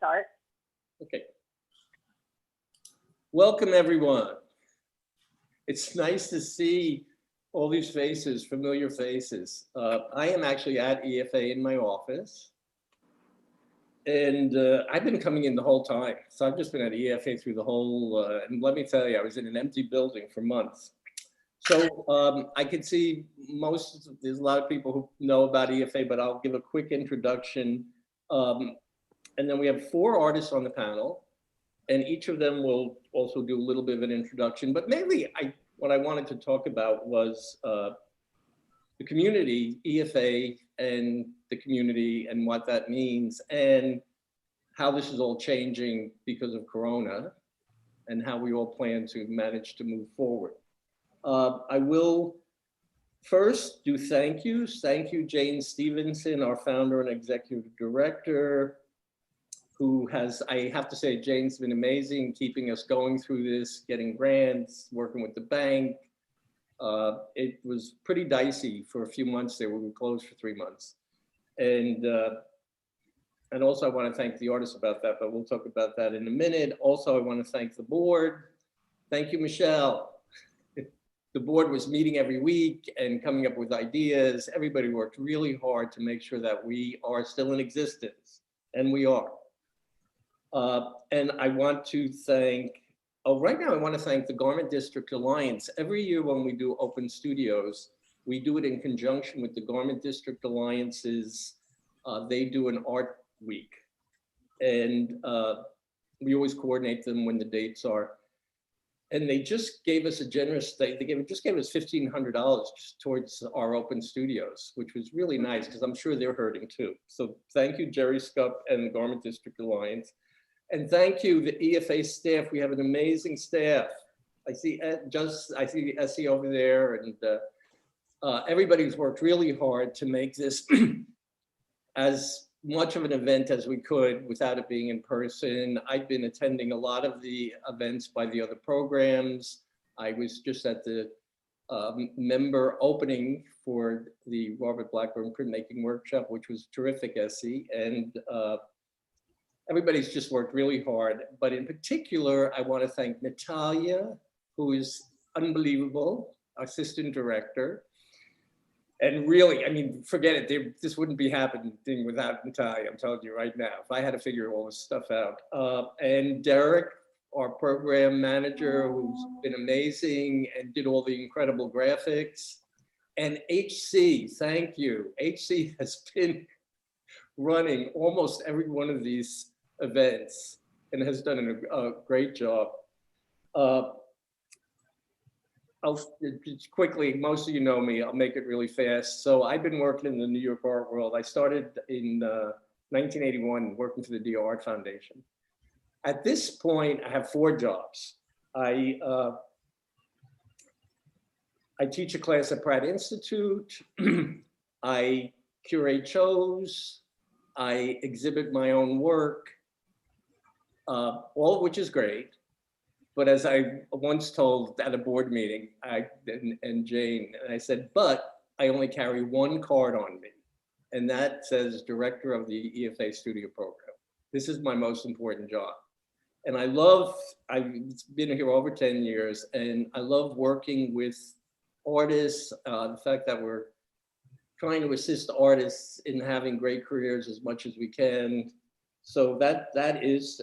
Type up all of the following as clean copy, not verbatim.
start. Okay. Welcome, everyone. It's nice to see all these faces, familiar faces. I am actually at EFA in my office. And I've been coming in the whole time. So I've just been at EFA through the whole, and let me tell you, I was in an empty building for months. So I could see there's a lot of people who know about EFA, but I'll give a quick introduction. And then we have 4 artists on the panel, and each of them will also do a little bit of an introduction. But mainly what I wanted to talk about was the community, EFA, and the community and what that means, and how this is all changing because of Corona, and how we all plan to manage to move forward. I will first do thank yous. Thank you, Jane Stevenson, our founder and executive director, who has, I have to say, Jane's been amazing, keeping us going through this, getting grants, working with the bank. It was pretty dicey for a few months there. We were closed for 3 months. And also I want to thank the artists about that, but we'll talk about that in a minute. Also, I want to thank the board. Thank you, Michelle. The board was meeting every week and coming up with ideas. Everybody worked really hard to make sure that we are still in existence, and we are. And I want to thank, right now I want to thank the Garment District Alliance. Every year when we do open studios, we do it in conjunction with the Garment District Alliances. They do an art week, and we always coordinate them when the dates are. And they just gave us a generous, they just gave us $1,500 towards our open studios, which was really nice because I'm sure they're hurting too. So thank you, Jerry Scup and the Garment District Alliance. And thank you, the EFA staff. We have an amazing staff. I see Essie over there, and everybody's worked really hard to make this as much of an event as we could without it being in person. I've been attending a lot of the events by the other programs. I was just at the member opening for the Robert Blackburn printmaking workshop, which was terrific, Essie. And everybody's just worked really hard. But in particular, I want to thank Natalia, who is unbelievable, assistant director. And really, I mean, forget it, this wouldn't be happening without Natalia, I'm telling you right now, if I had to figure all this stuff out. And Derek, our program manager, who's been amazing and did all the incredible graphics. And HC, thank you. HC has been running almost every one of these events and has done a great job. I'll just quickly, most of you know me, I'll make it really fast. So I've been working in the New York art world. I started in 1981 working for the Dio Art Foundation. At this point, I have 4 jobs. I teach a class at Pratt Institute. I curate shows. I exhibit my own work, all of which is great. But as I once told at a board meeting, and Jane, and I said, but I only carry 1 card on me. And that says director of the EFA studio program. This is my most important job. And I've been here over 10 years, and I love working with artists, the fact that we're trying to assist artists in having great careers as much as we can. So that is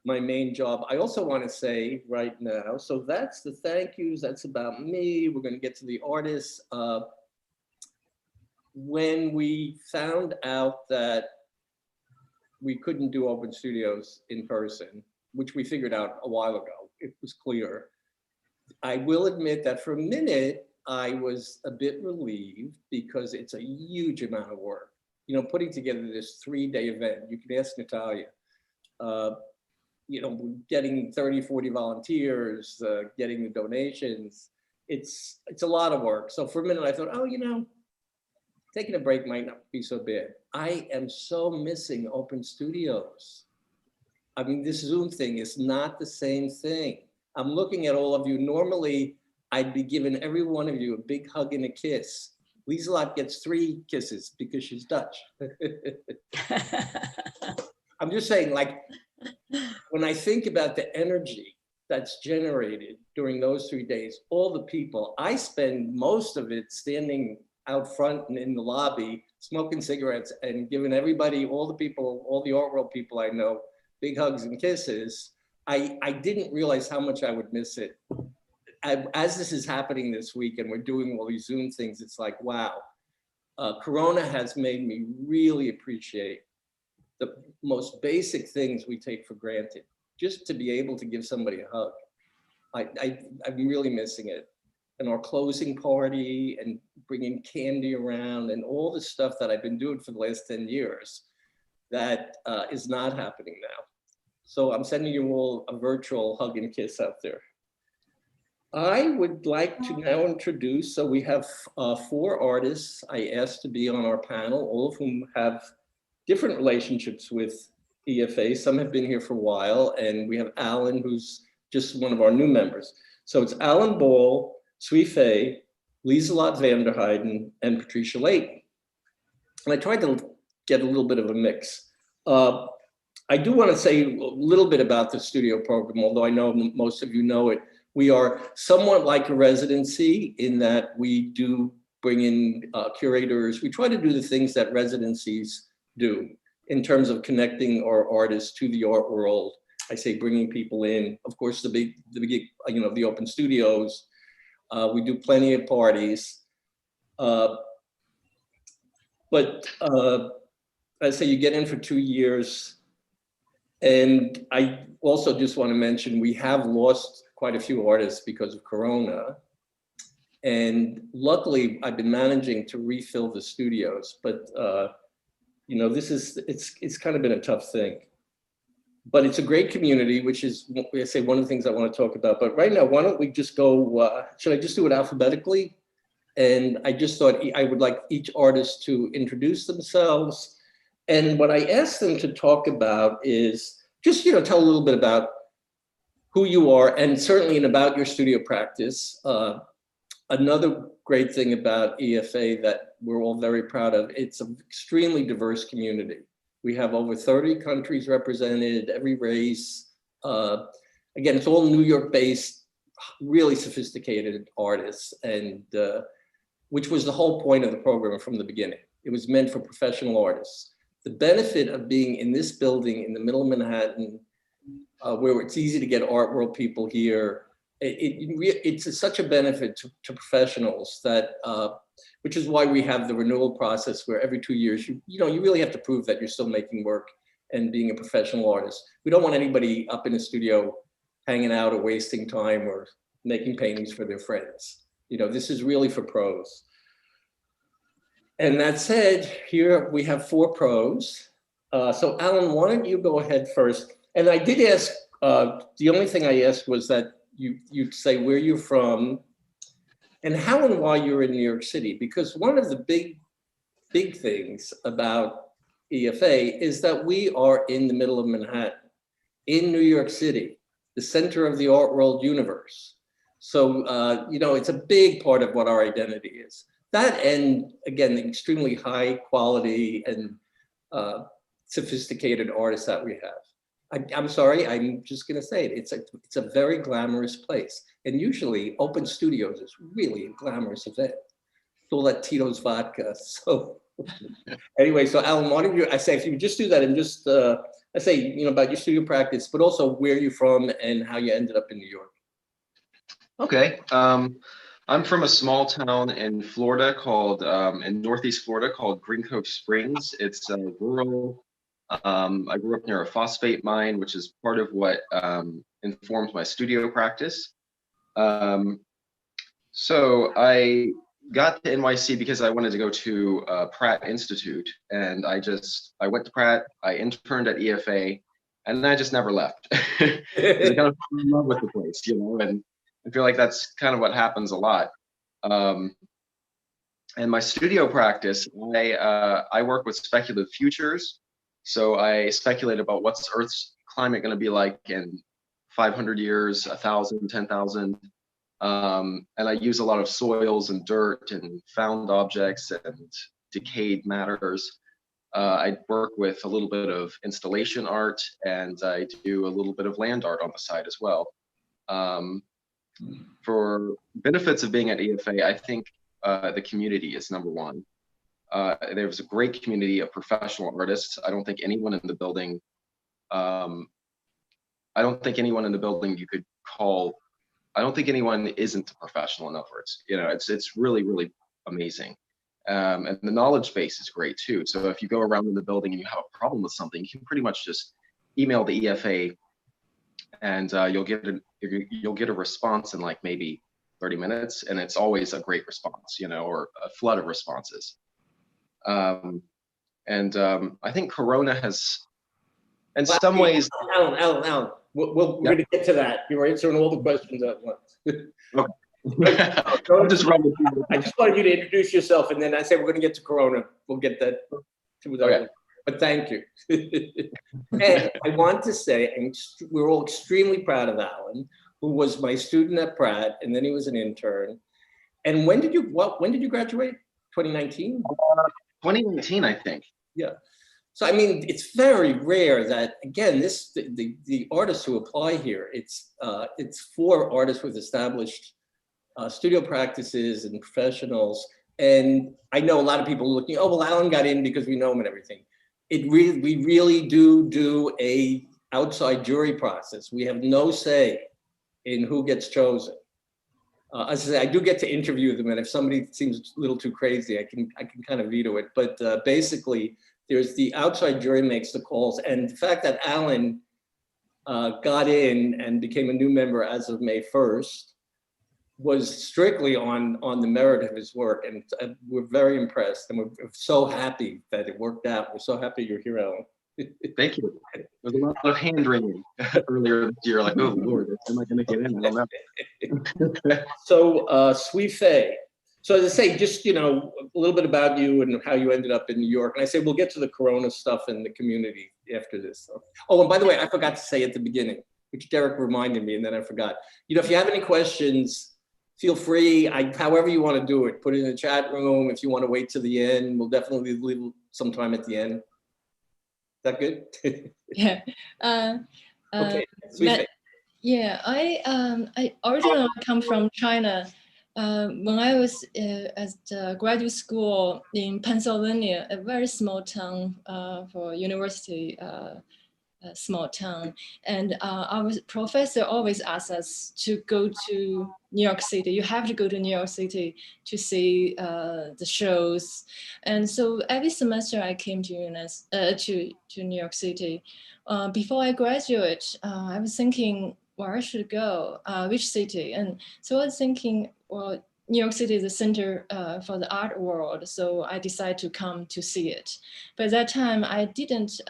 my main job. I also want to say right now, so that's the thank yous, that's about me. We're going to get to the artists. When we found out that we couldn't do open studios in person, which we figured out a while ago, it was clear. I will admit that for a minute, I was a bit relieved because it's a huge amount of work. You know, putting together this 3-day event, you can ask Natalia, you know, getting 30, 40 volunteers, getting the donations, it's a lot of work. So for a minute I thought, oh, you know, taking a break might not be so bad. I am so missing open studios. I mean, this Zoom thing is not the same thing. I'm looking at all of you. Normally, I'd be giving every one of you a big hug and a kiss. Lieselot gets 3 kisses because she's Dutch. I'm just saying, like, when I think about the energy that's generated during those 3 days, all the people, I spend most of it standing out front and in the lobby, smoking cigarettes and giving everybody, all the people, all the art world people I know, big hugs and kisses. I didn't realize how much I would miss it. As this is happening this week and we're doing all these Zoom things, it's like, wow, Corona has made me really appreciate the most basic things we take for granted. Just to be able to give somebody a hug. I'm really missing it. And our closing party and bringing candy around and all the stuff that I've been doing for the last 10 years that is not happening now. So I'm sending you all a virtual hug and kiss out there. I would like to now introduce, so we have 4 artists I asked to be on our panel, all of whom have different relationships with EFA. Some have been here for a while, and we have Alan, who's just one of our new members. So it's Alan Ball, Sui Fei, Lieselot van der Heijden, and Patricia Layton. And I tried to get a little bit of a mix. I do want to say a little bit about the studio program, although I know most of you know it. We are somewhat like a residency in that we do bring in curators. We try to do the things that residencies do in terms of connecting our artists to the art world. I say bringing people in. Of course, the big, the open studios. We do plenty of parties. But I say you get in for 2 years. And I also just want to mention, we have lost quite a few artists because of Corona. And luckily, I've been managing to refill the studios, but it's kind of been a tough thing. But it's a great community, which is, I say, one of the things I want to talk about. But right now, why don't we just go, should I just do it alphabetically? And I just thought I would like each artist to introduce themselves. And what I asked them to talk about is just, tell a little bit about who you are, and certainly about your studio practice. Another great thing about EFA that we're all very proud of, it's an extremely diverse community. We have over 30 countries represented, every race. Again, it's all New York-based, really sophisticated artists, and which was the whole point of the program from the beginning. It was meant for professional artists. The benefit of being in this building in the middle of Manhattan, where it's easy to get art world people here, it's such a benefit to professionals that, which is why we have the renewal process where every 2 years, you really have to prove that you're still making work and being a professional artist. We don't want anybody up in a studio hanging out or wasting time or making paintings for their friends. This is really for pros. And that said, here we have 4 pros. So Alan, why don't you go ahead first? And I did ask, the only thing I asked was that you'd say where you're from and how and why you're in New York City. Because one of the big things about EFA is that we are in the middle of Manhattan, in New York City, the center of the art world universe. So, it's a big part of what our identity is. That, and again, the extremely high quality and sophisticated artists that we have. I'm sorry, I'm just gonna say it. It's a very glamorous place. And usually open studios is really a glamorous event. It's all that Tito's vodka. So anyway, so Alan, why don't you, I say, if you just do that and just, I say, about your studio practice, but also where you're from and how you ended up in New York. Okay. I'm from a small town in Florida called, in Northeast Florida called Green Cove Springs. It's a rural, I grew up near a phosphate mine, which is part of what informs my studio practice. So I got to NYC because I wanted to go to Pratt Institute, and I went to Pratt, I interned at EFA, and I just never left. I kind of fell in love with the place, and I feel like that's kind of what happens a lot. And my studio practice, I work with speculative futures. So I speculate about what's Earth's climate going to be like in 500 years, 1,000, 10,000. And I use a lot of soils and dirt and found objects and decayed matters. I work with a little bit of installation art, and I do a little bit of land art on the side as well. For benefits of being at EFA, I think the community is number one. There's a great community of professional artists. I don't think anyone in the building, you could call. I don't think anyone isn't a professional in other words. You know, it's really, really amazing. And the knowledge base is great too. So if you go around in the building and you have a problem with something, you can pretty much just email the EFA, and you'll get a response in like maybe 30 minutes, and it's always a great response, you know, or a flood of responses. I think Corona has, in some ways. Alan, we're going to get to that. You're answering all the questions at once. Okay. I'm just running. I just wanted you to introduce yourself, and then I said we're going to get to Corona. We'll get that to that. Okay. But thank you. And I want to say, and we're all extremely proud of Alan, who was my student at Pratt, and then he was an intern. And when did you graduate? 2019? 2019, I think. Yeah. So I mean, it's very rare that, again, the artists who apply here, it's for artists with established studio practices and professionals. And I know a lot of people looking, oh, well, Alan got in because we know him and everything. We really do a outside jury process. We have no say in who gets chosen. As I say, I do get to interview them, and if somebody seems a little too crazy, I can kind of veto it. But basically, there's the outside jury makes the calls, and the fact that Alan got in and became a new member as of May 1st was strictly on the merit of his work, and we're very impressed, and we're so happy that it worked out. We're so happy you're here, Alan. Thank you. There's a lot of hand wringing earlier this year, like, oh Lord, am I going to get in? I don't know. So, Suifei. So as I say, just, you know, a little bit about you and how you ended up in New York. And I say, we'll get to the Corona stuff and the community after this. Oh, and by the way, I forgot to say at the beginning, which Derek reminded me, and then I forgot. You know, if you have any questions, feel free, however you want to do it. Put it in the chat room. If you want to wait till the end, we'll definitely leave some time at the end. Is that good? Yeah. Okay. Yeah, I originally come from China. When I was at graduate school in Pennsylvania, a very small town for university, small town, and our professor always asked us to go to New York City. You have to go to New York City to see the shows, and so every semester I came to New York City. Before I graduate, I was thinking where I should go, which city, and so I was thinking, well, New York City is the center for the art world, so I decided to come to see it. But at that time, I didn't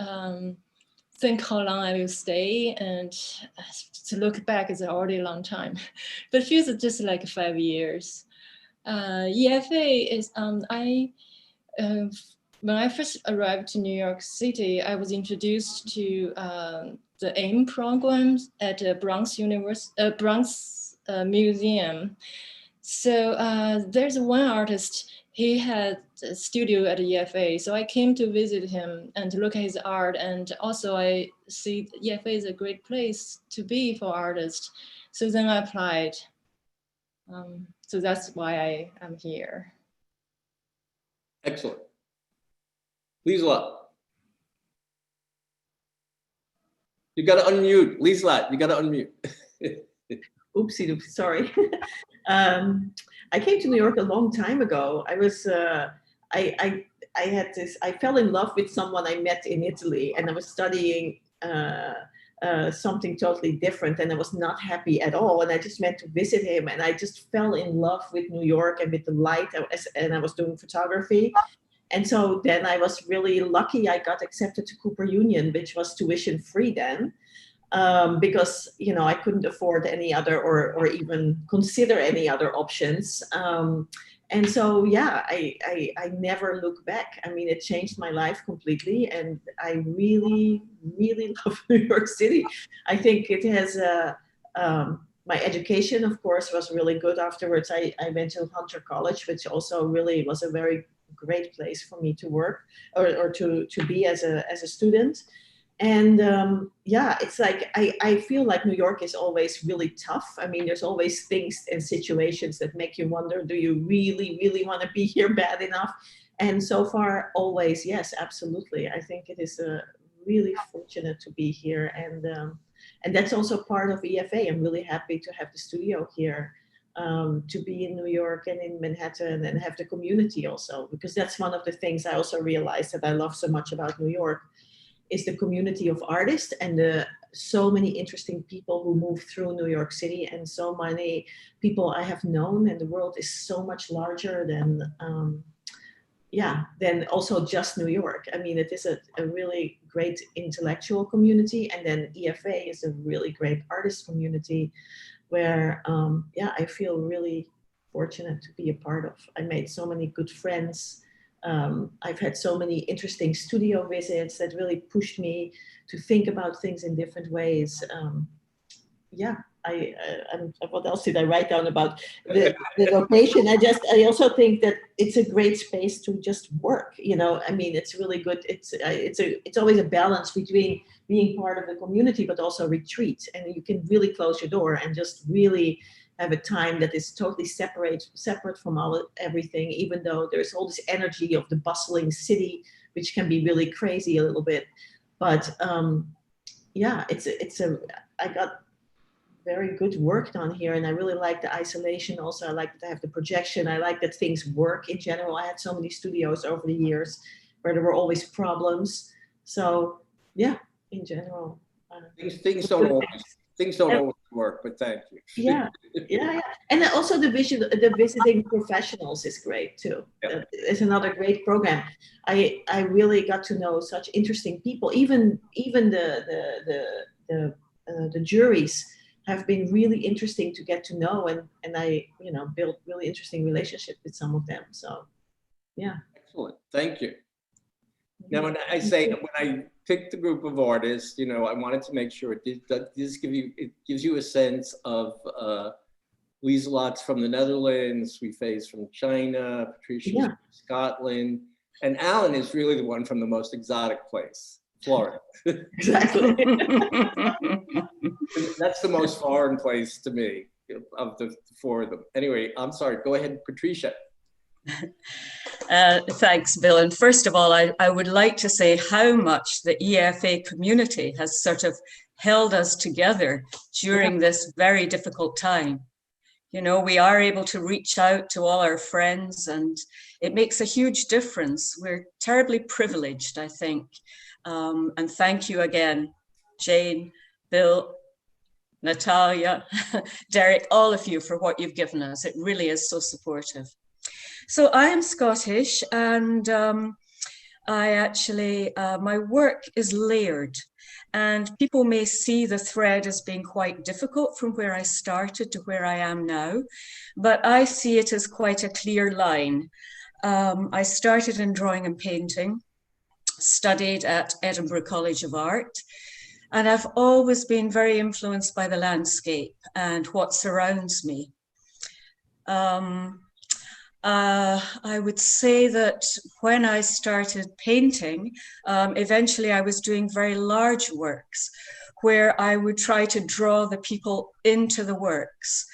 think how long I will stay, and to look back, it's already a long time. But it feels just like 5 years. EFA is, when I first arrived to New York City, I was introduced to the AIM programs at Bronx Museum. So there's one artist, he had a studio at EFA. So I came to visit him and to look at his art. And also I see EFA is a great place to be for artists. So then I applied. So that's why I am here. Excellent. Liesla. You got to unmute. Liesla, you got to unmute. Oopsie doopsie, sorry. I came to New York a long time ago. I was, I fell in love with someone I met in Italy, and I was studying something totally different, and I was not happy at all. And I just went to visit him, and I just fell in love with New York and with the light, and I was doing photography. And so then I was really lucky I got accepted to Cooper Union, which was tuition free then. Because, you know, I couldn't afford any other or even consider any other options. And so, yeah, I never look back. I mean, it changed my life completely. And I really, really love New York City. I think it has, my education, of course, was really good afterwards. I went to Hunter College, which also really was a very great place for me to work or to be as a student. And yeah, it's like I feel like New York is always really tough. I mean, there's always things and situations that make you wonder, do you really, really want to be here bad enough? And so far, always, yes, absolutely. I think it is really fortunate to be here. And that's also part of EFA. I'm really happy to have the studio here, to be in New York and in Manhattan and have the community also, because that's one of the things I also realized that I love so much about New York is the community of artists and the so many interesting people who move through New York City, and so many people I have known, and the world is so much larger than than also just New York. I mean, it is a really great intellectual community, and then EFA is a really great artist community where I feel really fortunate to be a part of. I made so many good friends. I've had so many interesting studio visits that really pushed me to think about things in different ways. What else did I write down about the location? I also think that it's a great space to just work. You know, I mean, it's really good. It's always a balance between being part of the community, but also retreat. And you can really close your door and just really have a time that is totally separate from everything, even though there's all this energy of the bustling city, which can be really crazy a little bit. But I got very good work done here, and I really like the isolation. Also, I like that I have the projection. I like that things work in general. I had so many studios over the years where there were always problems. So yeah, in general, things don't always work, but thank you. Yeah. And also the visiting professionals is great too. Yeah. It's another great program. I really got to know such interesting people. Even the juries have been really interesting to get to know, and I built really interesting relationship with some of them. So yeah. Excellent. Thank you. Now, when I picked the group of artists, I wanted to make sure it gives you a sense of Lieselot's from the Netherlands, Weifei's from China, Patricia's from Scotland, and Alan is really the one from the most exotic place, Florida. Exactly. That's the most foreign place to me of the four of them. Anyway, I'm sorry. Go ahead, Patricia. Thanks, Bill. And first of all, I would like to say how much the EFA community has sort of held us together during this very difficult time. We are able to reach out to all our friends, and it makes a huge difference. We're terribly privileged, I think. And thank you again, Jane, Bill, Natalia, Derek, all of you for what you've given us. It really is so supportive. So I am Scottish, and I actually, my work is layered, and people may see the thread as being quite difficult from where I started to where I am now, but I see it as quite a clear line. I started in drawing and painting, studied at Edinburgh College of Art, and I've always been very influenced by the landscape and what surrounds me. I would say that when I started painting, eventually I was doing very large works where I would try to draw the people into the works.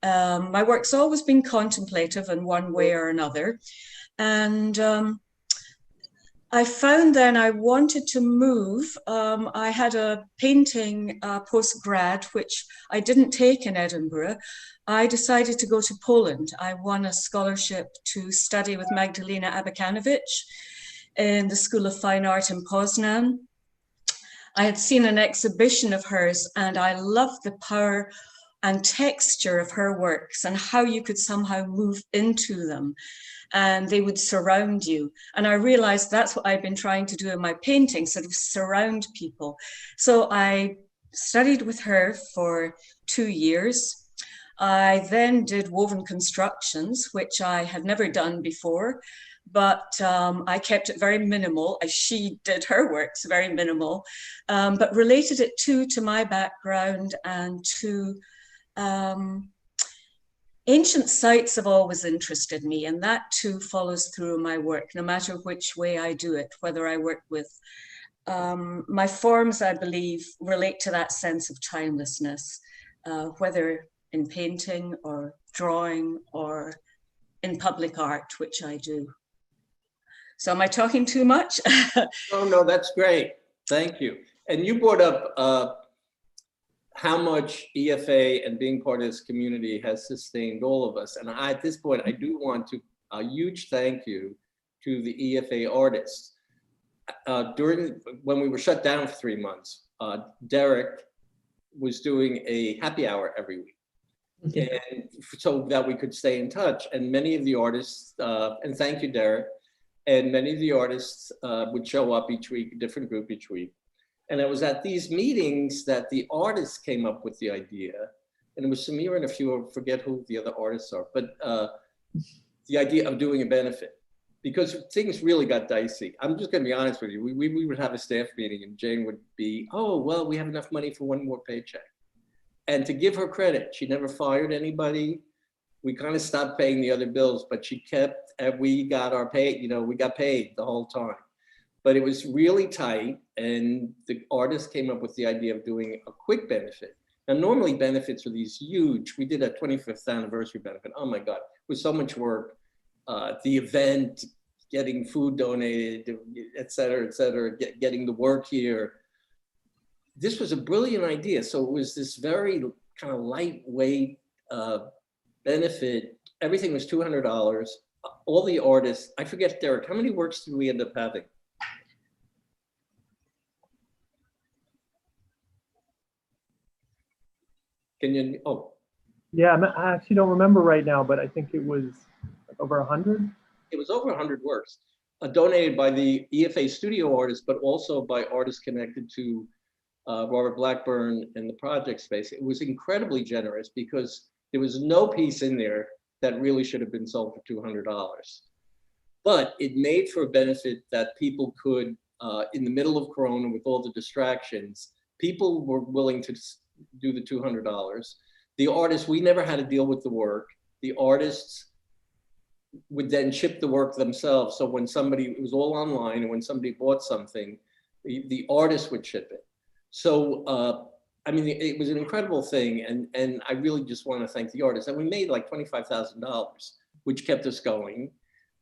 My work's always been contemplative in one way or another. And I found then I wanted to move. I had a painting postgrad, which I didn't take in Edinburgh. I decided to go to Poland. I won a scholarship to study with Magdalena Abakanowicz in the School of Fine Art in Poznan. I had seen an exhibition of hers, and I loved the power and texture of her works and how you could somehow move into them and they would surround you. And I realized that's what I've been trying to do in my painting, sort of surround people. So I studied with her for 2 years. I then did woven constructions, which I had never done before, but I kept it very minimal, as she did her works very minimal, but related it to my background and to ancient sites have always interested me, and that too follows through my work, no matter which way I do it, whether I work with my forms, I believe, relate to that sense of timelessness, whether in painting or drawing or in public art, which I do. So am I talking too much? Oh, no, that's great. Thank you. And you brought up how much EFA and being part of this community has sustained all of us. And at this point, I do want to a huge thank you to the EFA artists. When we were shut down for 3 months, Derek was doing a happy hour every week. And so that we could stay in touch. And many of the artists, and thank you, Derek, and many of the artists would show up each week, a different group each week. And it was at these meetings that the artists came up with the idea. And it was Samir and a few, I forget who the other artists are, but the idea of doing a benefit. Because things really got dicey. I'm just gonna be honest with you. We would have a staff meeting and Jane would be, oh, well, we have enough money for one more paycheck. And to give her credit, she never fired anybody. We kind of stopped paying the other bills, but she kept, and we got our pay, you know, we got paid the whole time. But it was really tight, and the artist came up with the idea of doing a quick benefit. Now, normally benefits are these huge, we did a 25th anniversary benefit. Oh my God, it was so much work. The event, getting food donated, et cetera, getting the work here. This was a brilliant idea. So it was this very kind of lightweight benefit. Everything was $200. All the artists, I forget, Derek, how many works did we end up having? Can you, oh. Yeah, I actually don't remember right now, but I think it was over 100. It was over 100 works donated by the EFA studio artists, but also by artists connected to Robert Blackburn and the project space. It was incredibly generous because there was no piece in there that really should have been sold for $200. But it made for a benefit that people could, in the middle of Corona with all the distractions, people were willing to do the $200. The artists, we never had to deal with the work. The artists would then ship the work themselves. So when somebody, it was all online, and when somebody bought something, the artist would ship it. So, I mean, it was an incredible thing. And I really just want to thank the artists. And we made like $25,000, which kept us going.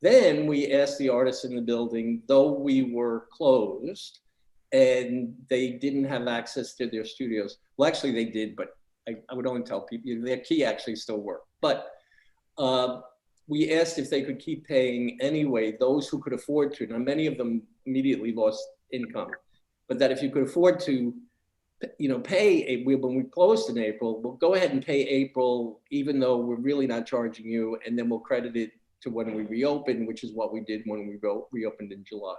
Then we asked the artists in the building, though we were closed and they didn't have access to their studios. Well, actually they did, but I would only tell people, their key actually still worked. But we asked if they could keep paying anyway, those who could afford to. Now, many of them immediately lost income, but that if you could afford to, you know, pay, when we closed in April, we'll go ahead and pay April, even though we're really not charging you, and then we'll credit it to when we reopen, which is what we did when we reopened in July.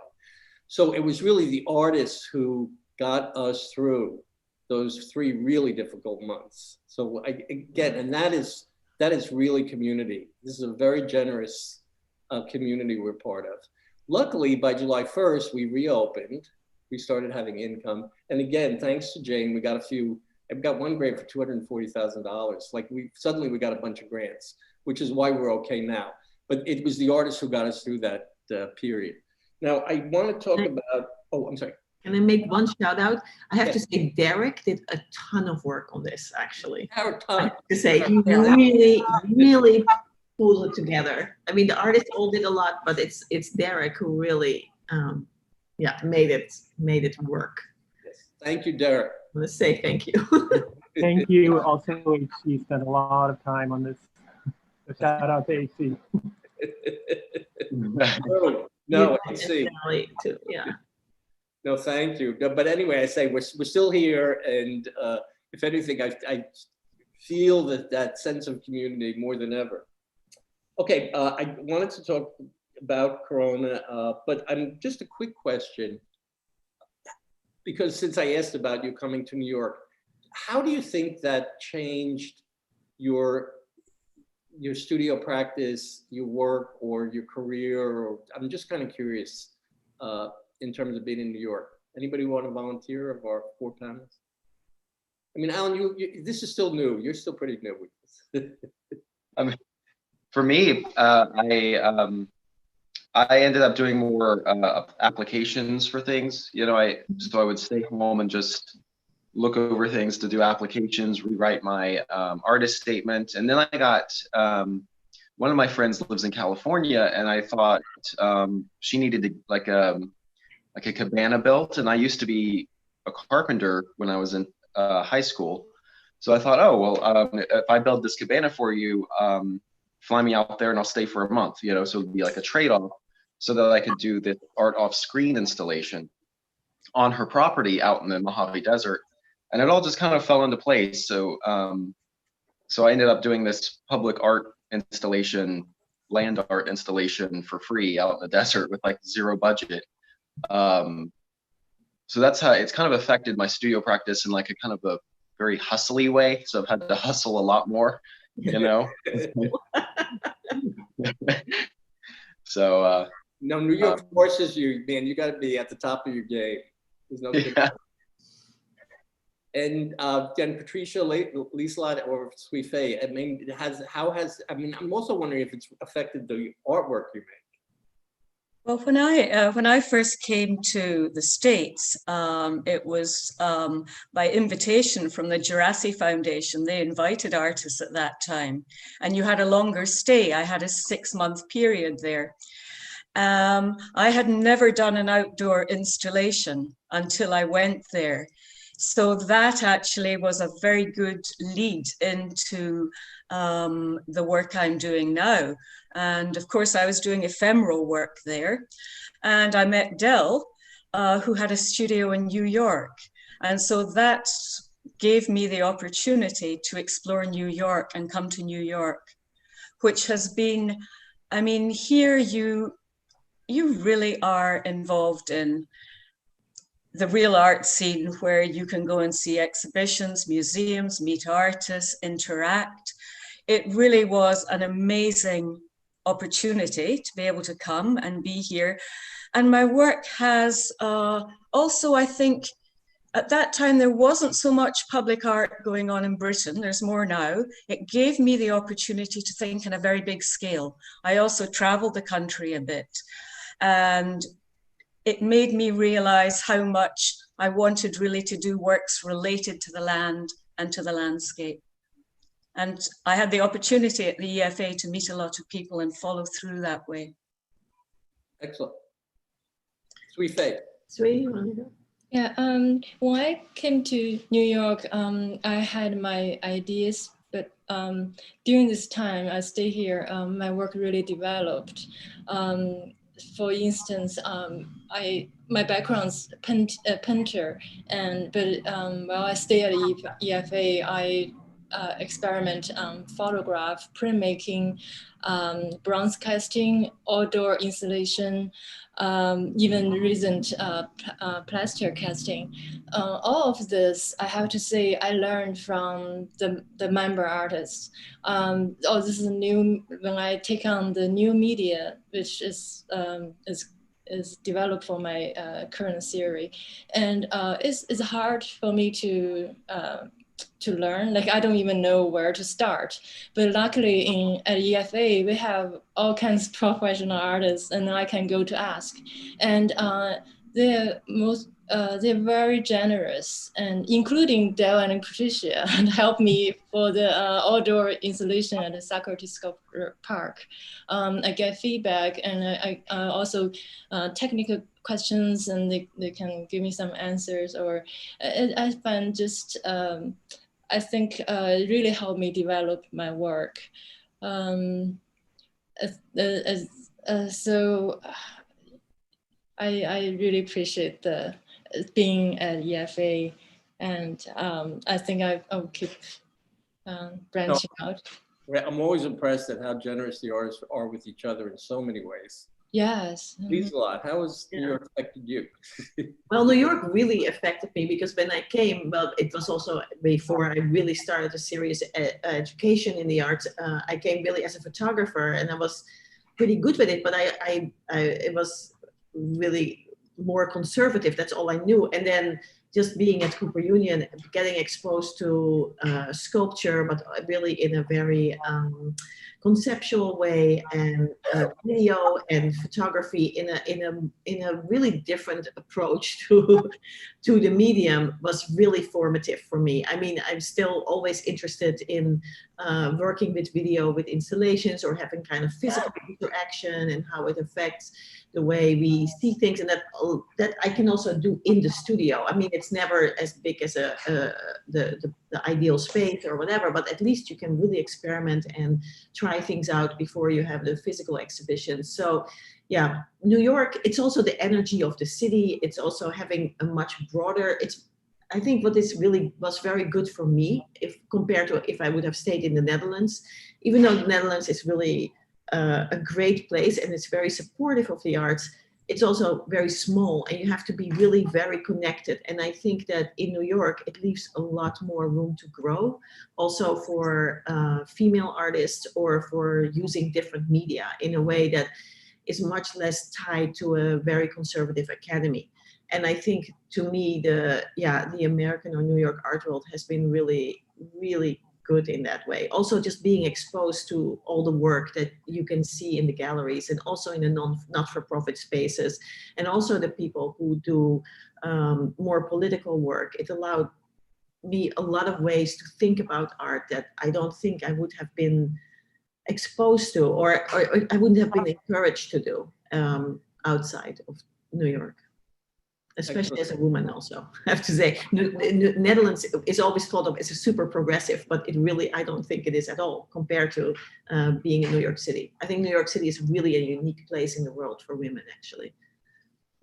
So it was really the artists who got us through those 3 really difficult months. So again, and that is really community. This is a very generous community we're part of. Luckily, by July 1st, we reopened. We started having income. And again, thanks to Jane, we got one grant for $240,000. Like suddenly we got a bunch of grants, which is why we're okay now. But it was the artists who got us through that period. Now, I want to talk about, oh, I'm sorry. Can I make one shout out? I have to say, Derek did a ton of work on this, actually. A ton. I have to say, he really pulled it together. I mean, the artists all did a lot, but it's Derek who really, made it work. Yes. Thank you, Derek. I want to say thank you. Thank you. Also, HC spent a lot of time on this. So shout out to HC. No, HC. Too, yeah. No, thank you. But anyway, I say we're still here, and if anything, I feel that sense of community more than ever. Okay, I wanted to talk about Corona, but just a quick question, because since I asked about you coming to New York, how do you think that changed your studio practice, your work, or your career? Or I'm just kind of curious in terms of being in New York. Anybody want to volunteer of our 4 panelists? I mean, Alan, this is still new. You're still pretty new with this. For me, I ended up doing more applications for things. So I would stay home and just look over things to do applications, rewrite my artist statement, and then I got one of my friends lives in California, and I thought she needed to, like a cabana built, and I used to be a carpenter when I was in high school. So I thought, oh, well, if I build this cabana for you, fly me out there and I'll stay for a month, so it'd be like a trade-off so that I could do this art off-screen installation on her property out in the Mojave Desert. And it all just kind of fell into place. So I ended up doing this public art installation, land art installation for free out in the desert with like zero budget. So that's how it's kind of affected my studio practice in like a kind of a very hustly way. So I've had to hustle a lot more, So no, New York forces you, man. You got to be at the top of your game. There's no good. Yeah. And then Patricia Lieslot or Sui Fei, I mean, I'm also wondering if it's affected the artwork you make. Well, when I first came to the States, it was by invitation from the Jurassic Foundation. They invited artists at that time, and you had a longer stay. I had a 6-month period there. I had never done an outdoor installation until I went there. So that actually was a very good lead into the work I'm doing now. And of course, I was doing ephemeral work there. And I met Del, who had a studio in New York. And so that gave me the opportunity to explore New York and come to New York, which has been, I mean, here you really are involved in the real art scene where you can go and see exhibitions, museums, meet artists, interact. It really was an amazing opportunity to be able to come and be here. And my work has also, I think, at that time, there wasn't so much public art going on in Britain. There's more now. It gave me the opportunity to think on a very big scale. I also traveled the country a bit. And it made me realize how much I wanted really to do works related to the land and to the landscape. And I had the opportunity at the EFA to meet a lot of people and follow through that way. Excellent. Sui Fei. Sui, you want to go? Yeah, when I came to New York, I had my ideas, but during this time I stay here, my work really developed. For instance, my background's painter, but while I stay at EFA, I experiment photograph, printmaking, bronze casting, outdoor installation, even recent plaster casting. All of this, I have to say, I learned from the member artists. This is new when I take on the new media, which is developed for my current series, and it's hard for me to learn. Like I don't even know where to start. But luckily at EFA we have all kinds of professional artists, and I can go to ask. And they're very generous, and including Del and Patricia, and help me for the outdoor installation at the Socrates Sculpture Park. I get feedback, and I also technical questions, and they can give me some answers. Or I find just I think it really helped me develop my work. So I really appreciate being at EFA, and I think I'll keep branching out. I'm always impressed at how generous the artists are with each other in so many ways. Yes. Lieslot, how has New York affected you? Well, New York really affected me because when I came, well, it was also before I really started a serious education in the arts. I came really as a photographer, and I was pretty good with it, but it was really more conservative. That's all I knew. And then just being at Cooper Union, getting exposed to sculpture, but really in a very conceptual way, and video and photography in a really different approach to the medium was really formative for me. I mean, I'm still always interested in working with video, with installations, or having kind of physical interaction and how it affects the way we see things, and that I can also do in the studio. I mean, it's never as big as the ideal space or whatever, but at least you can really experiment and try things out before you have the physical exhibition. So yeah, New York, it's also the energy of the city. It's also having a much broader, I think what this really was very good for me, if compared to if I would have stayed in the Netherlands, even though the Netherlands is really a great place and it's very supportive of the arts, it's also very small and you have to be really very connected. And I think that in New York, it leaves a lot more room to grow, also for female artists, or for using different media in a way that is much less tied to a very conservative academy. And I think, to me, the American or New York art world has been really, really good in that way. Also, just being exposed to all the work that you can see in the galleries, and also in the not-for-profit spaces, and also the people who do more political work. It allowed me a lot of ways to think about art that I don't think I would have been exposed to, or I wouldn't have been encouraged to do outside of New York. Especially as a woman, also, I have to say. Netherlands is always thought of as a super progressive, but it really, I don't think it is at all compared to being in New York City. I think New York City is really a unique place in the world for women, actually.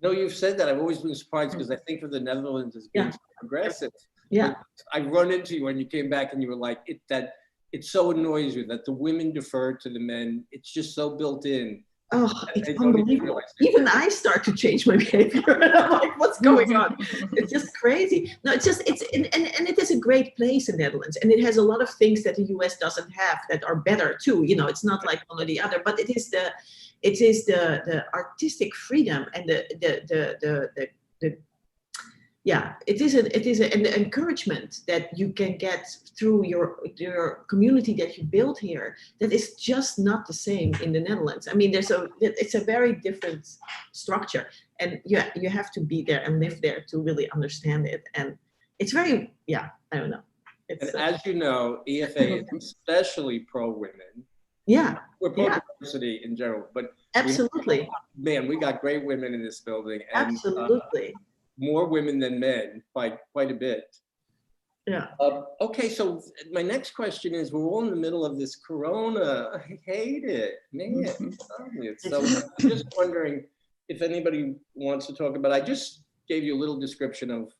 No, you've said that. I've always been surprised because I think of the Netherlands as being progressive. Yeah. I run into you when you came back and you were like, it so annoys you that the women defer to the men. It's just so built in. Oh, it's unbelievable. Even I start to change my behavior. And I'm like, what's going on? It's just crazy. No, and it is a great place in the Netherlands. And it has a lot of things that the US doesn't have that are better too. You know, it's not like one or the other, but it is the artistic freedom and it is an encouragement that you can get through your community that you build here that is just not the same in the Netherlands. I mean, it's a very different structure, and you have to be there and live there to really understand it. And it's very, I don't know. And as you know, EFA is especially pro-women. Yeah. We're pro-diversity in general, but absolutely. We got great women in this building. And, absolutely. More women than men by quite a bit. Yeah. Okay, so my next question is, we're all in the middle of this Corona. I hate it, man. So I'm just wondering if anybody wants to talk about, I just gave you a little description of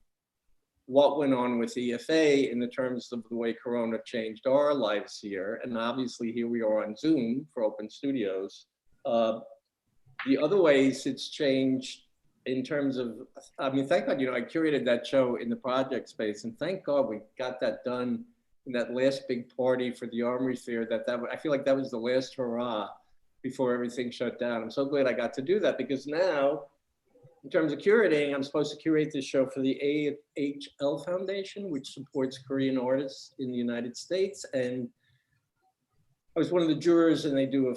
what went on with EFA in the terms of the way Corona changed our lives here. And obviously here we are on Zoom for Open Studios. The other ways it's changed in terms of, I mean, thank God, I curated that show in the project space, and thank God we got that done in that last big party for the Armory Fair. I feel like that was the last hurrah before everything shut down. I'm so glad I got to do that, because now, in terms of curating, I'm supposed to curate this show for the AHL Foundation, which supports Korean artists in the United States. And I was one of the jurors, and they do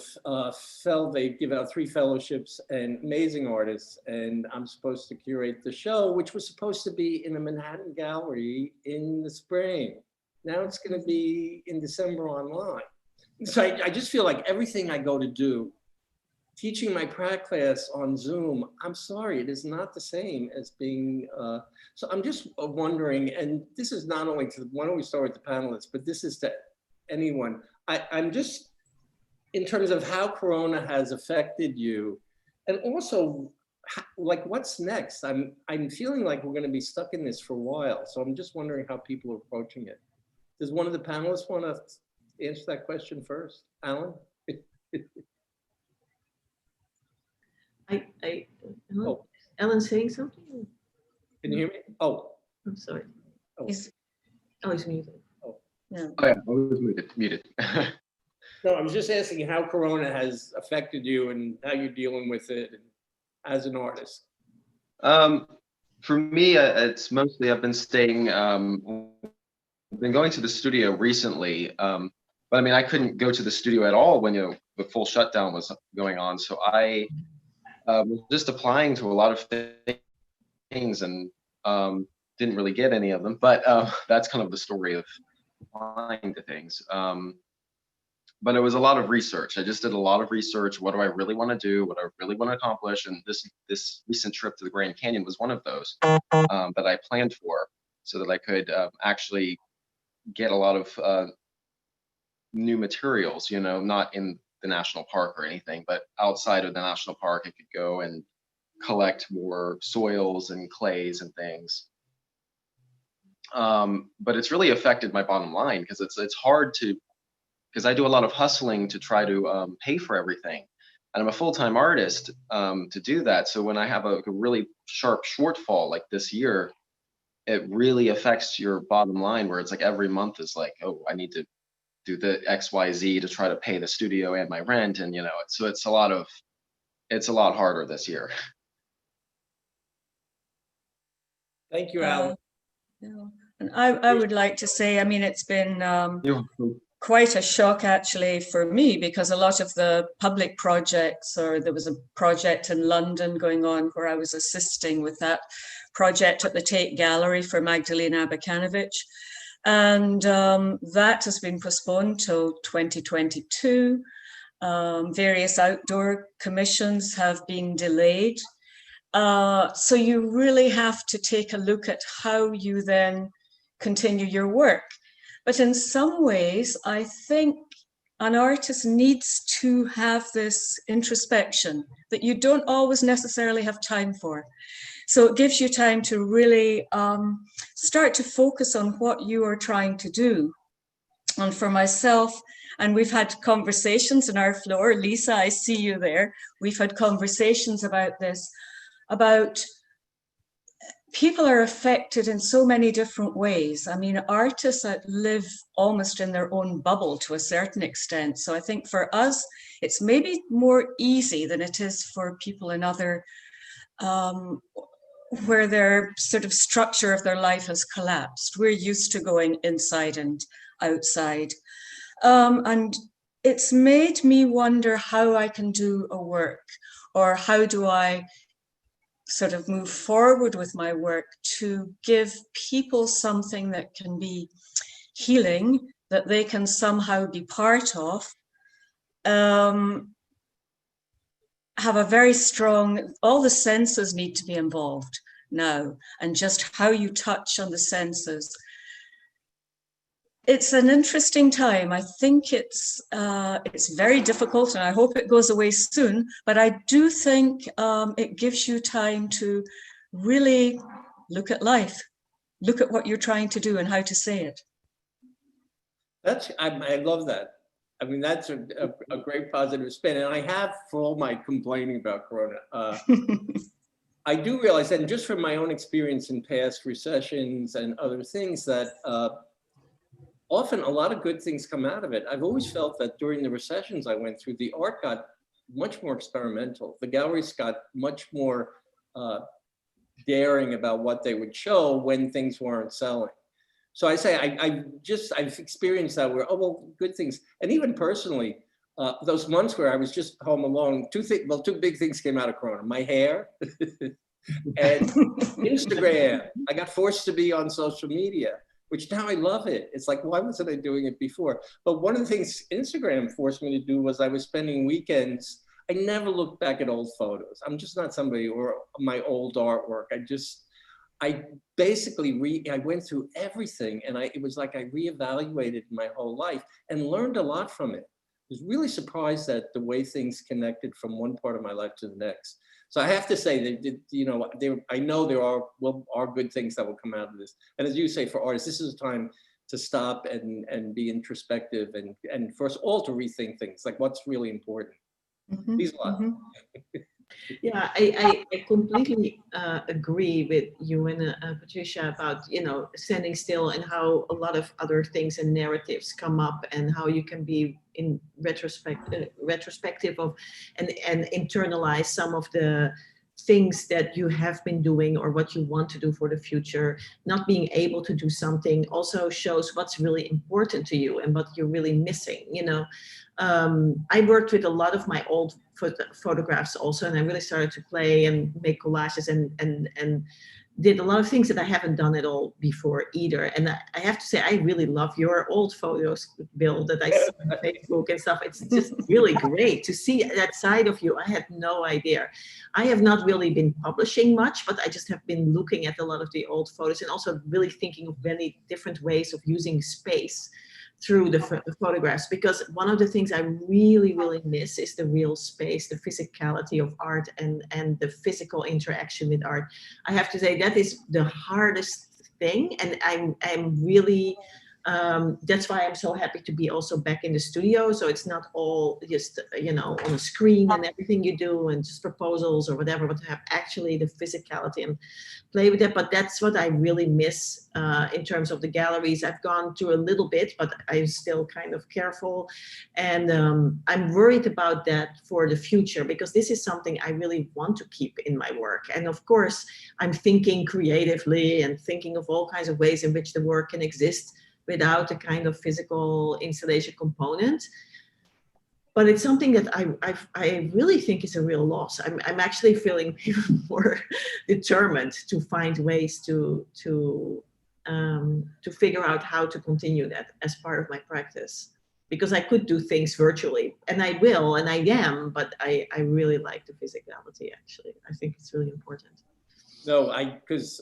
they give out 3 fellowships and amazing artists. And I'm supposed to curate the show, which was supposed to be in a Manhattan gallery in the spring. Now it's going to be in December online. So I just feel like everything I go to do, teaching my prac class on Zoom, I'm sorry, it is not the same as being, so I'm just wondering, and this is not only to, why don't we start with the panelists, but this is to anyone. I'm just, in terms of how Corona has affected you, and also, like, what's next? I'm feeling like we're going to be stuck in this for a while, so I'm just wondering how people are approaching it. Does one of the panelists want to answer that question first? Alan? Alan's saying something? Can you hear me? Oh. I'm sorry. Oh. He's muted. Oh yeah, I was muted. No, I was just asking how Corona has affected you and how you're dealing with it as an artist. For me, it's mostly I've been staying, been going to the studio recently, but I mean, I couldn't go to the studio at all when the full shutdown was going on. So I was just applying to a lot of things and didn't really get any of them. But that's kind of the story of applying to things. But it was a lot of research. I just did a lot of research. What do I really want to do? What I really want to accomplish? And this recent trip to the Grand Canyon was one of those that I planned for, so that I could actually get a lot of new materials. You know, not in the national park or anything, but outside of the national park, I could go and collect more soils and clays and things. But it's really affected my bottom line because it's hard to. Because I do a lot of hustling to try to pay for everything. And I'm a full-time artist to do that. So when I have a really sharp shortfall like this year, it really affects your bottom line where it's like every month is like, oh, I need to do the XYZ to try to pay the studio and my rent. And, you know, so it's a lot harder this year. Thank you, Alan. Yeah. And I would like to say, I mean, it's been quite a shock actually for me, because a lot of the public projects, or there was a project in London going on where I was assisting with that project at the Tate Gallery for Magdalena Abakanovic. And that has been postponed till 2022. Various outdoor commissions have been delayed. So you really have to take a look at how you then continue your work. But in some ways, I think an artist needs to have this introspection that you don't always necessarily have time for. So it gives you time to really start to focus on what you are trying to do. And for myself, and we've had conversations in our floor, Lisa, I see you there. We've had conversations about this, about people are affected in so many different ways. I mean, artists that live almost in their own bubble to a certain extent. So I think for us, it's maybe more easy than it is for people in other, where their sort of structure of their life has collapsed. We're used to going inside and outside. And it's made me wonder how I can do a work, or how do I sort of move forward with my work to give people something that can be healing, that they can somehow be part of, have a very strong, all the senses need to be involved now, and just how you touch on the senses. It's an interesting time. I think it's very difficult, and I hope it goes away soon. But I do think it gives you time to really look at life, look at what you're trying to do and how to say it. I love that. I mean, that's a great positive spin. And I have, for all my complaining about Corona, I do realize that, and just from my own experience in past recessions and other things, that often a lot of good things come out of it. I've always felt that during the recessions I went through, the art got much more experimental. The galleries got much more daring about what they would show when things weren't selling. So I say, I've experienced that where, oh, well, good things. And even personally, those months where I was just home alone, two big things came out of Corona: my hair and Instagram. I got forced to be on social media, which now I love it. It's like, why wasn't I doing it before? But one of the things Instagram forced me to do was I was spending weekends. I never looked back at old photos. I'm just not somebody, or my old artwork. I basically I went through everything, and it was like I reevaluated my whole life and learned a lot from it. I was really surprised at the way things connected from one part of my life to the next. So I have to say that, you know, I know there are good things that will come out of this. And as you say, for artists, this is a time to stop and be introspective, and for us all to rethink things, like what's really important. Mm-hmm, These a lot. mm-hmm. Yeah, I completely agree with you and Patricia about, you know, standing still, and how a lot of other things and narratives come up, and how you can be in retrospective of and internalize some of the things that you have been doing or what you want to do for the future. Not being able to do something also shows what's really important to you and what you're really missing, you know. I worked with a lot of my old photographs also, and I really started to play and make collages and did a lot of things that I haven't done at all before either. And I have to say, I really love your old photos, Bill, that I see on Facebook and stuff. It's just really great to see that side of you. I had no idea. I have not really been publishing much, but I just have been looking at a lot of the old photos and also really thinking of many different ways of using space through the photographs, because one of the things I really, really miss is the real space, the physicality of art and the physical interaction with art. I have to say that is the hardest thing, and I'm really, that's why I'm so happy to be also back in the studio. So it's not all just, you know, on a screen and everything you do and just proposals or whatever, but to have actually the physicality and play with it. But that's what I really miss in terms of the galleries. I've gone to a little bit, but I'm still kind of careful. And I'm worried about that for the future, because this is something I really want to keep in my work. And of course, I'm thinking creatively and thinking of all kinds of ways in which the work can exist without a kind of physical installation component. But it's something that I really think is a real loss. I'm actually feeling even more determined to find ways to figure out how to continue that as part of my practice. Because I could do things virtually, and I will, and I am, but I really like the physicality, actually. I think it's really important. No, because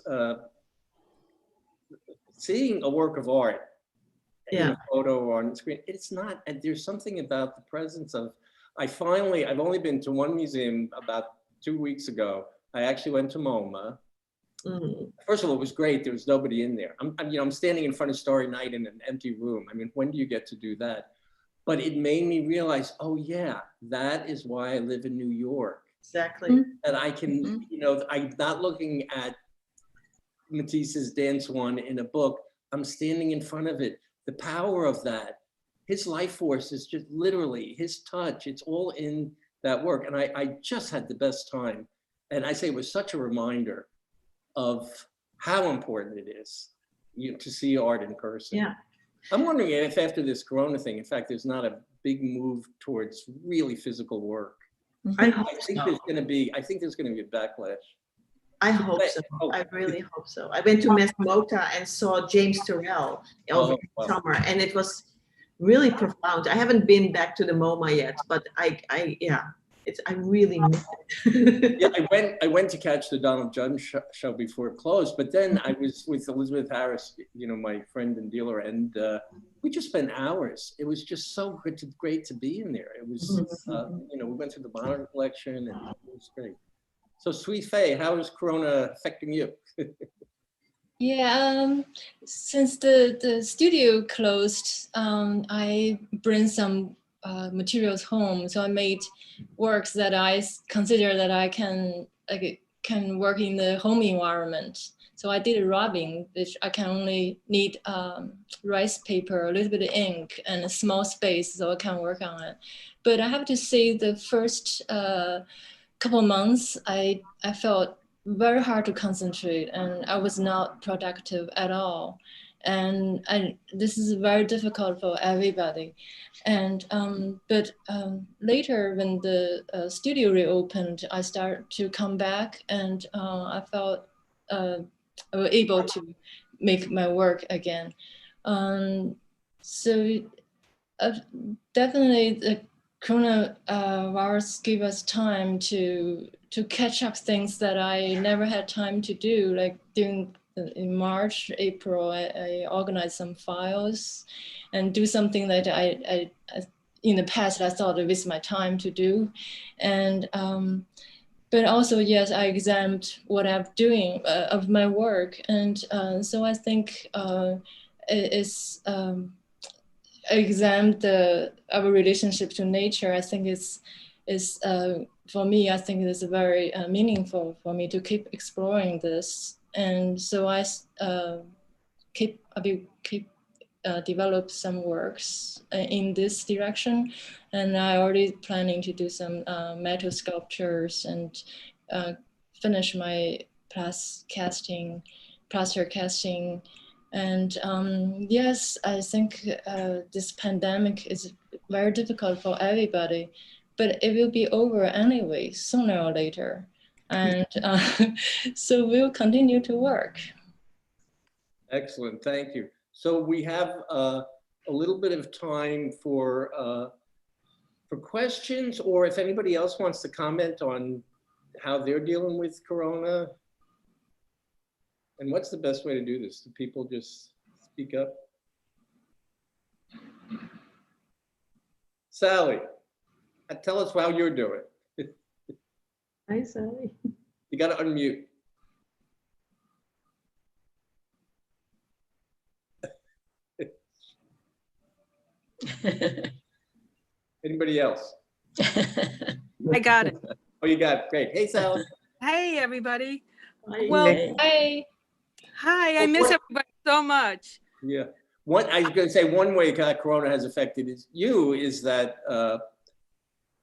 seeing a work of art in a photo or on the screen, it's not, and there's something about the presence of, I've only been to one museum about 2 weeks ago. I actually went to MoMA. First of all, it was great. There was nobody in there. I'm standing in front of Starry Night in an empty room. I mean, when do you get to do that? But it made me realize, oh yeah, that is why I live in New York. Exactly. That I can, you know, I'm not looking at Matisse's Dance One in a book. I'm standing in front of it. The power of that, his life force is just literally his touch. It's all in that work. And I just had the best time. And I say it was such a reminder of how important it is, you know, to see art in person. Yeah. I'm wondering if after this Corona thing, in fact, there's not a big move towards really physical work. I think there's going to be a backlash. I hope so. I really hope so. I went to Mesmota and saw James Turrell over the summer, and it was really profound. I haven't been back to the MoMA yet, but I really miss it. Yeah, I went to catch the Donald Judd show before it closed, but then I was with Elizabeth Harris, you know, my friend and dealer, and we just spent hours. It was just so great to be in there. It was, you know, we went through the modern collection, and it was great. So, Sweet Faye, how is Corona affecting you? Yeah, since the studio closed, I bring some materials home. So I made works that I consider that I can work in the home environment. So I did a rubbing, which I can only need rice paper, a little bit of ink, and a small space, so I can work on it. But I have to say, the first couple months, I felt very hard to concentrate, and I was not productive at all. And this is very difficult for everybody. And but later, when the studio reopened, I started to come back, and I felt I was able to make my work again. So definitely the coronavirus gave us time to catch up things that I never had time to do. Like in March, April, I organized some files and do something that I in the past I thought it was my time to do, and but also, yes, I examined what I'm doing of my work, and so I think it's. I examined our relationship to nature. I think is for me. I think it is very meaningful for me to keep exploring this, and so I develop some works in this direction, and I already planning to do some metal sculptures and finish my plaster casting. And yes, I think this pandemic is very difficult for everybody, but it will be over anyway, sooner or later. And so we'll continue to work. Excellent, thank you. So we have a little bit of time for questions, or if anybody else wants to comment on how they're dealing with Corona. And what's the best way to do this? Do people just speak up? Sally, tell us how you're doing. Hi, Sally. You got to unmute. Anybody else? I got it. Oh, you got it. Great. Hey, Sally. Hey, everybody. Hi. Well, Hi. hi, I miss everybody so much. Yeah. I was going to say one way Corona has affected is that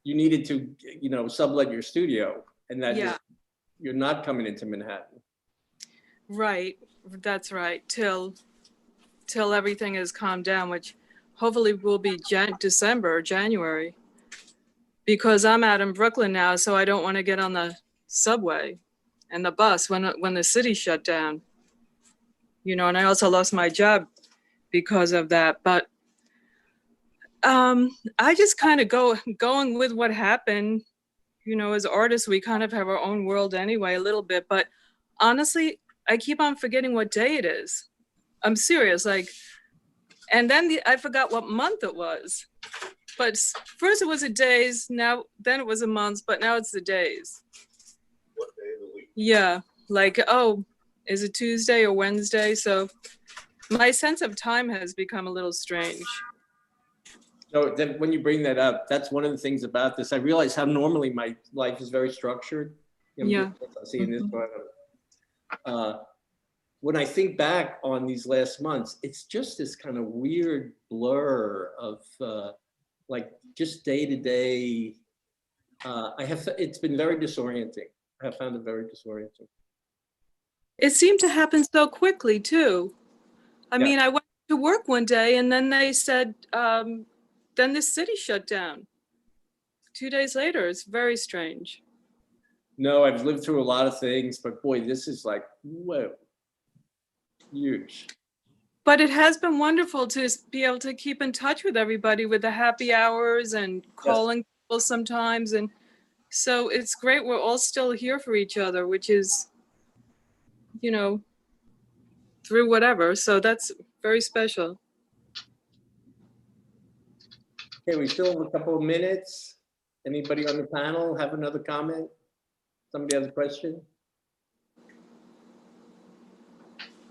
you needed to, sublet your studio, and that Yeah. you're not coming into Manhattan. Right, that's right, till everything has calmed down, which hopefully will be December or January. Because I'm out in Brooklyn now, so I don't want to get on the subway and the bus when the city shut down. And I also lost my job because of that. But I just kind of going with what happened. As artists, we kind of have our own world anyway, a little bit. But honestly, I keep on forgetting what day it is. I'm serious. And then I forgot what month it was. But first it was the days, then it was a month, but now it's the days. What day of the week? Yeah, is it Tuesday or Wednesday? So my sense of time has become a little strange. So then when you bring that up, that's one of the things about this. I realize how normally my life is very structured. Yeah. Seeing this one. When I think back on these last months, it's just this kind of weird blur of just day to day. It's been very disorienting. I have found it very disorienting. It seemed to happen so quickly too. I mean, I went to work one day and then they said, then the city shut down. 2 days later, it's very strange. No, I've lived through a lot of things, but boy, this is whoa, huge. But it has been wonderful to be able to keep in touch with everybody with the happy hours and calling people sometimes. And so it's great. We're all still here for each other, which is, through whatever. So that's very special. Okay, we still have a couple of minutes. Anybody on the panel have another comment? Somebody has a question?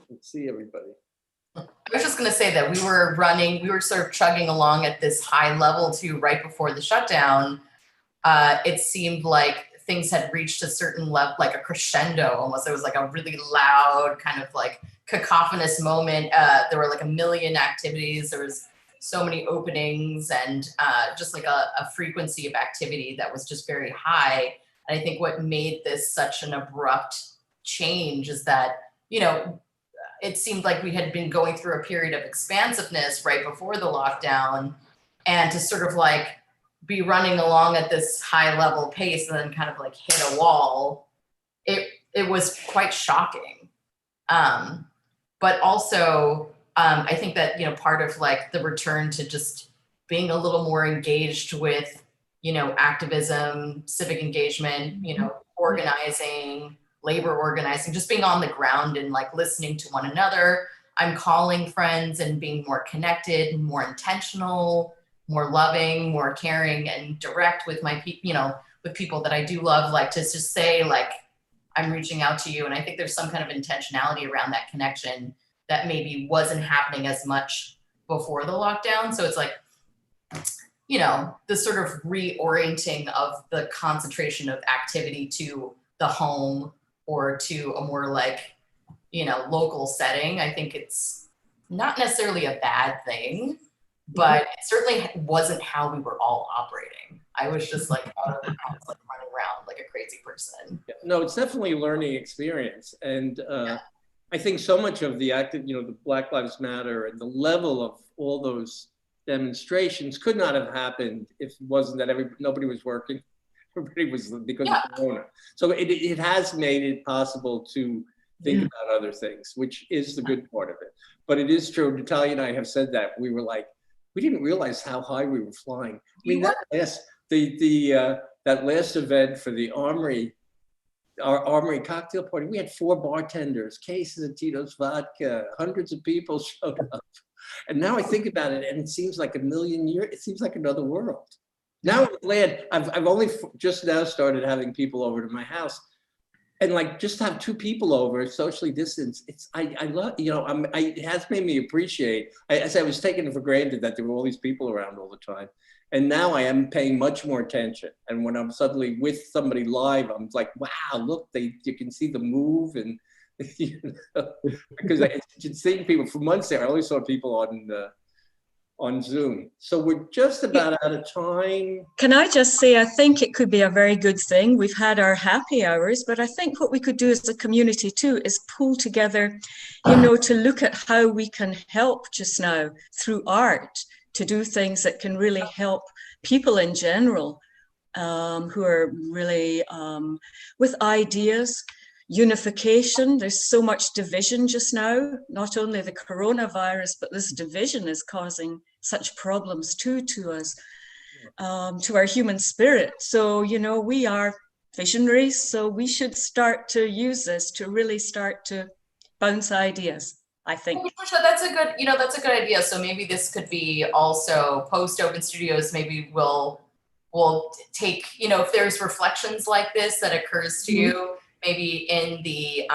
Let's see everybody. I was just going to say that we were sort of chugging along at this high level too, right before the shutdown. It seemed like things had reached a certain level, like a crescendo almost. There was a really loud kind of cacophonous moment. There were a million activities. There was so many openings and just a frequency of activity that was just very high. And I think what made this such an abrupt change is that, it seemed like we had been going through a period of expansiveness right before the lockdown, and to sort of be running along at this high level pace and then kind of hit a wall, it was quite shocking. But also, I think that, part of the return to just being a little more engaged with, activism, civic engagement, organizing, labor organizing, just being on the ground and listening to one another. I'm calling friends and being more connected, more intentional, more loving, more caring, and direct with my with people that I do love, to just say I'm reaching out to you. And I think there's some kind of intentionality around that connection that maybe wasn't happening as much before the lockdown. So it's the sort of reorienting of the concentration of activity to the home or to a more local setting. I think it's not necessarily a bad thing, but it certainly wasn't how we were all operating. I was just like out of the house, like running around like a crazy person. Yeah. No, it's definitely a learning experience. And I think so much of the active, the Black Lives Matter and the level of all those demonstrations could not have happened if it wasn't that nobody was working. Everybody was because of Corona. So it has made it possible to think about other things, which is the good part of it. But it is true, Natalia and I have said that. We were like, we didn't realize how high we were flying. I mean, that last event for the Armory, our Armory cocktail party, we had 4 bartenders, cases of Tito's vodka, hundreds of people showed up. And now I think about it, and it seems like a million years, it seems like another world. Now I'm glad, I've only just now started having people over to my house. And like just have 2 people over, socially distanced. I love, it has made me appreciate, as I was taking it for granted that there were all these people around all the time. And now I am paying much more attention. And when I'm suddenly with somebody live, I'm like, wow, look, you can see the move. And because I've been seeing people for months there, I only saw people on Zoom. So we're just about out of time. Can I just say, I think it could be a very good thing. We've had our happy hours, but I think what we could do as a community too is pull together, to look at how we can help just now through art, to do things that can really help people in general who are really with ideas, unification. There's so much division just now, not only the coronavirus, but this division is causing such problems too to us, to our human spirit. So, we are visionaries, so we should start to use this to really start to bounce ideas, I think. That's a good idea. So maybe this could be also post Open Studios. Maybe we'll take, if there's reflections like this that occurs to you, maybe in the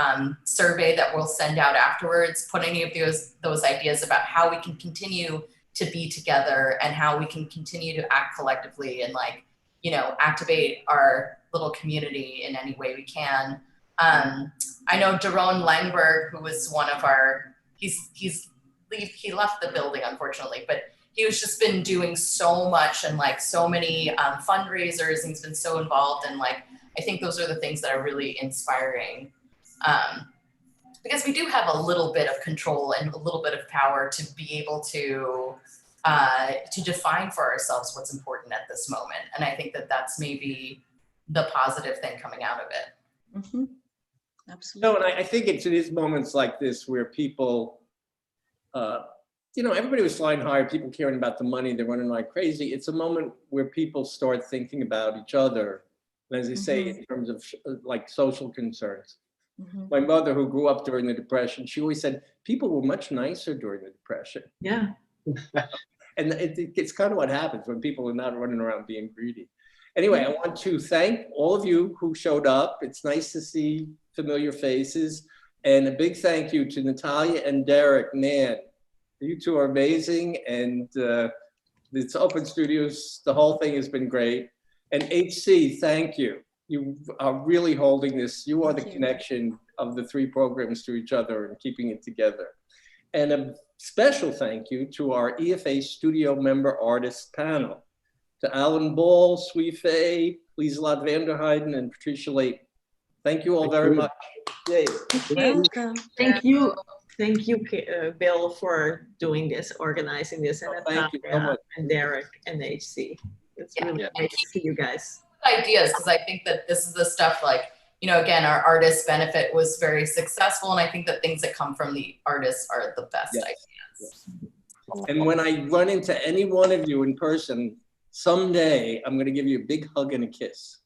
survey that we'll send out afterwards, put any of those ideas about how we can continue to be together and how we can continue to act collectively and activate our little community in any way we can. I know Daron Langberg, who was one of our, he left the building unfortunately, but he was just been doing so much and so many fundraisers, and he's been so involved, and I think those are the things that are really inspiring, because we do have a little bit of control and a little bit of power to be able to define for ourselves what's important at this moment. And I think that that's maybe the positive thing coming out of it. Mm-hmm. Absolutely. No, and I think it is moments like this where people, everybody was flying high, people caring about the money, they're running like crazy. It's a moment where people start thinking about each other. And as I say, in terms of social concerns. My mother, who grew up during the Depression, she always said people were much nicer during the Depression. Yeah. And it's kind of what happens when people are not running around being greedy. Anyway, I want to thank all of you who showed up. It's nice to see familiar faces. And a big thank you to Natalia and Derek. Man, you two are amazing. And it's Open Studios. The whole thing has been great. And HC, thank you. You are really holding this. You are the connection of the 3 programs to each other and keeping it together. And a special thank you to our EFA studio member artist panel, to Alan Ball, Sui Fei, Lieselot Vanderheiden, and Patricia Layton. Thank you all very much. Yay. Thank you. Thank you, Bill, for doing this, organizing this, and thank you so much. And Derek and HC. It's really great to see you guys. Ideas, because I think that this is the stuff again, our artist benefit was very successful, and I think that things that come from the artists are the best ideas. And when I run into any one of you in person, someday I'm going to give you a big hug and a kiss.